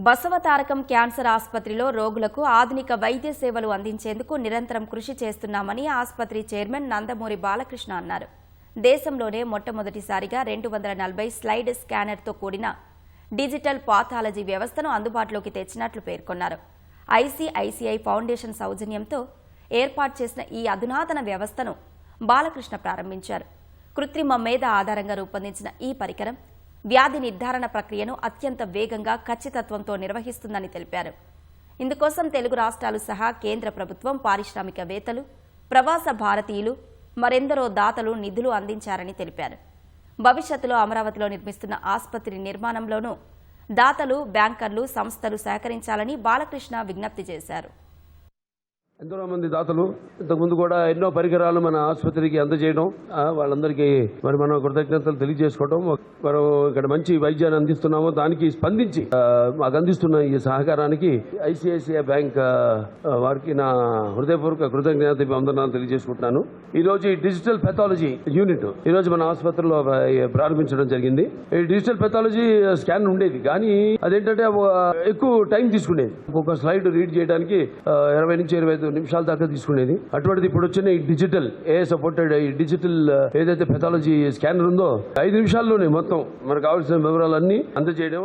Basavatarakam cancer ఆసుపత్రిలో రోగులకు ఆధునిక వైద్య సేవలు అందించేందుకు నిరంతరం కృషి చేస్తున్నామని ఆసుపత్రి చైర్మన్ నందమూరి బాలకృష్ణ అన్నారు. దేశంలోనే మొట్టమొదటిసారిగా 240 స్లైడ్ స్కానర్తో కూడిన డిజిటల్ పాథాలజీ వ్యవస్థను అందుబాటులోకి తెచ్చినట్లు పేర్కొన్నారు. ఐసీఐసీఐ ఫౌండేషన్ సౌజన్యంతో ఏర్పాటు చేసిన ఈ అధునాతన వ్యవస్థను బాలకృష్ణ ప్రారంభించారు. కృత్రిమ మేధ ఆధారంగా రూపొందించిన ఈ పరికరం వ్యాధి నిర్ధారణ ప్రక్రియను అత్యంత వేగంగా ఖచ్చితత్వంతో నిర్వహిస్తుందని తెలిపారు. ఇందుకోసం తెలుగు రాష్ట్రాలు సహా కేంద్ర ప్రభుత్వం, పారిశ్రామికవేత్తలు, ప్రవాస భారతీయులు, మరెందరో దాతలు నిధులు అందించారని తెలిపారు. భవిష్యత్తులో అమరావతిలో నిర్మిస్తున్న ఆసుపత్రి నిర్మాణంలోనూ దాతలు, బ్యాంకర్లు, సంస్థలు సహకరించాలని బాలకృష్ణ విజ్ఞప్తి చేశారు. ఎంతో మంది దాతలు ఇంతకుముందు కూడా ఎన్నో పరికరాలు మన ఆసుపత్రికి అందజేయడం, వాళ్ళందరికీ మనం కృతజ్ఞతలు తెలియజేసుకోవడం, మనం ఇక్కడ మంచి వైద్యాన్ని అందిస్తున్నామో దానికి స్పందించి మాకు అందిస్తున్న ఈ సహకారానికి ఐసిఐసిఐ బ్యాంక్ వారికి నా హృదయపూర్వక కృతజ్ఞత వందనాలు తెలియజేసుకుంటున్నాను. ఈ రోజు ఈ డిజిటల్ పెథాలజీ యూనిట్ ఈ రోజు మన ఆసుపత్రిలో ప్రారంభించడం జరిగింది. ఈ డిజిటల్ పెథాలజీ స్కాన్ ఉండేది, కానీ అదేంటంటే ఎక్కువ టైం తీసుకునేది. ఒక్కొక్క స్లైడ్ రీడ్ చేయడానికి 20 నుంచి 25 నిమిషాల దాకా తీసుకునేది. అటువంటిది ఇప్పుడు వచ్చిన ఈ డిజిటల్ సపోర్టెడ్ ఈ డిజిటల్ ఏదైతే పెథాలజీ స్కానర్ ఉందో 5 నిమిషాల్లోనే మొత్తం మనకు కావాల్సిన వివరాలన్నీ అందజేయడం.